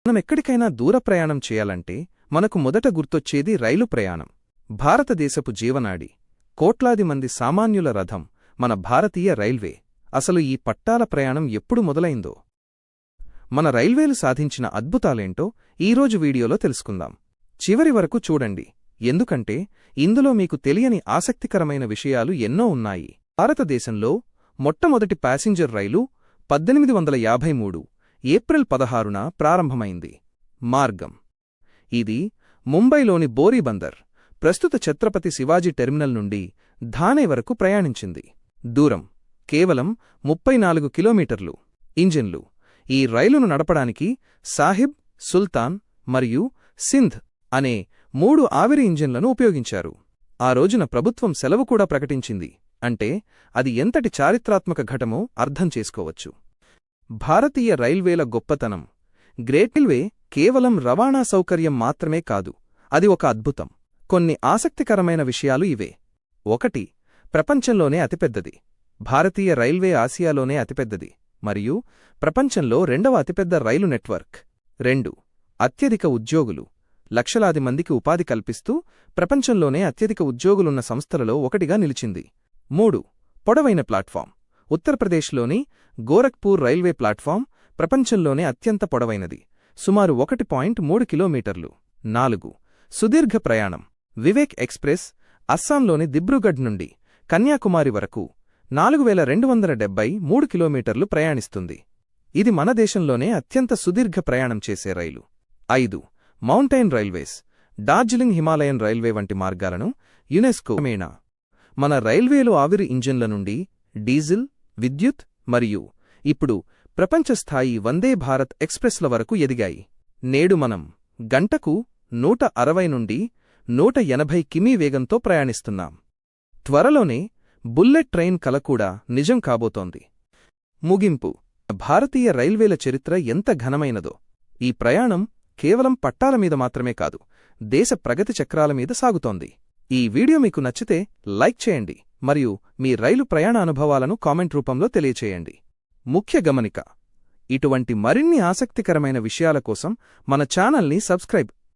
మనమెక్కడికైనా దూర ప్రయాణం చేయాలంటే మనకు మొదట గుర్తొచ్చేది రైలు ప్రయాణం. భారతదేశపు జీవనాడి, కోట్లాది మంది సామాన్యుల రథం మన భారతీయ రైల్వే. అసలు ఈ పట్టాల ప్రయాణం ఎప్పుడు మొదలైందో, మన రైల్వేలు సాధించిన అద్భుతాలేంటో ఈరోజు వీడియోలో తెలుసుకుందాం. చివరి వరకు చూడండి, ఎందుకంటే ఇందులో మీకు తెలియని ఆసక్తికరమైన విషయాలు ఎన్నో ఉన్నాయి. భారతదేశంలో మొట్టమొదటి ప్యాసింజర్ రైలు 1853 ఏప్రిల్ 16న ప్రారంభమైంది. మార్గం ఇది ముంబైలోని బోరీబందర్, ప్రస్తుత ఛత్రపతి శివాజీ టెర్మినల్ నుండి థానే వరకు ప్రయాణించింది. దూరం కేవలం 34 కిలోమీటర్లు. ఇంజిన్లు ఈ రైలును నడపడానికి సాహిబ్, సుల్తాన్ మరియు సింధ్ అనే 3 ఆవిరి ఇంజిన్లను ఉపయోగించారు. ఆ రోజున ప్రభుత్వం సెలవు కూడా ప్రకటించింది. అంటే అది ఎంతటి చారిత్రాత్మక ఘటమో అర్థం చేసుకోవచ్చు. భారతీయ రైల్వేల గొప్పతనం. గ్రేట్ రైల్వే కేవలం రవాణా సౌకర్యం మాత్రమే కాదు, అది ఒక అద్భుతం. కొన్ని ఆసక్తికరమైన విషయాలు ఇవే. 1. ప్రపంచంలోనే అతిపెద్దది. భారతీయ రైల్వే ఆసియాలోనే అతిపెద్దది మరియు ప్రపంచంలో 2వ అతిపెద్ద రైలు నెట్వర్క్. 2. అత్యధిక ఉద్యోగులు. లక్షలాది మందికి ఉపాధి కల్పిస్తూ ప్రపంచంలోనే అత్యధిక ఉద్యోగులున్న సంస్థలలో ఒకటిగా నిలిచింది. 3. పొడవైన ప్లాట్ఫామ్. ఉత్తరప్రదేశ్లోని గోరఖ్పూర్ రైల్వే ప్లాట్ఫామ్ ప్రపంచంలోనే అత్యంత పొడవైనది, సుమారు 1.3 కిలోమీటర్లు. 4. సుదీర్ఘ ప్రయాణం. వివేక్ ఎక్స్ప్రెస్ అస్సాంలోని దిబ్రూగఢ్ నుండి కన్యాకుమారి వరకు 4273 కిలోమీటర్లు ప్రయాణిస్తుంది. ఇది మన దేశంలోనే అత్యంత సుదీర్ఘ ప్రయాణం చేసే రైలు. 5. Mountain railways. Darjeeling Himalayan railway వంటి మార్గాలను యునెస్కో మేనా. మన రైల్వేలు ఆవిరి ఇంజిన్ల నుండి డీజిల్, విద్యుత్ మరియు ఇప్పుడు ప్రపంచస్థాయి వందే భారత్ ఎక్స్ప్రెస్ల వరకు ఎదిగాయి. నేడు మనం గంటకు 160 నుండి 180 కిమీ వేగంతో ప్రయాణిస్తున్నాం. త్వరలోనే బుల్లెట్ ట్రైన్ కల కూడా నిజం కాబోతోంది. ముగింపు. భారతీయ రైల్వేల చరిత్ర ఎంత ఘనమైనదో. ఈ ప్రయాణం కేవలం పట్టాల మీద మాత్రమే కాదు, దేశ ప్రగతి చక్రాల మీద సాగుతోంది. ఈ వీడియో మీకు నచ్చితే లైక్ చేయండి మరియు మీ రైలు ప్రయాణ అనుభవాలను కామెంట్ రూపంలో తెలియచేయండి. ముఖ్య గమనిక: ఇటువంటి మరిన్ని ఆసక్తికరమైన విషయాల కోసం మన ఛానల్ని సబ్స్క్రైబ్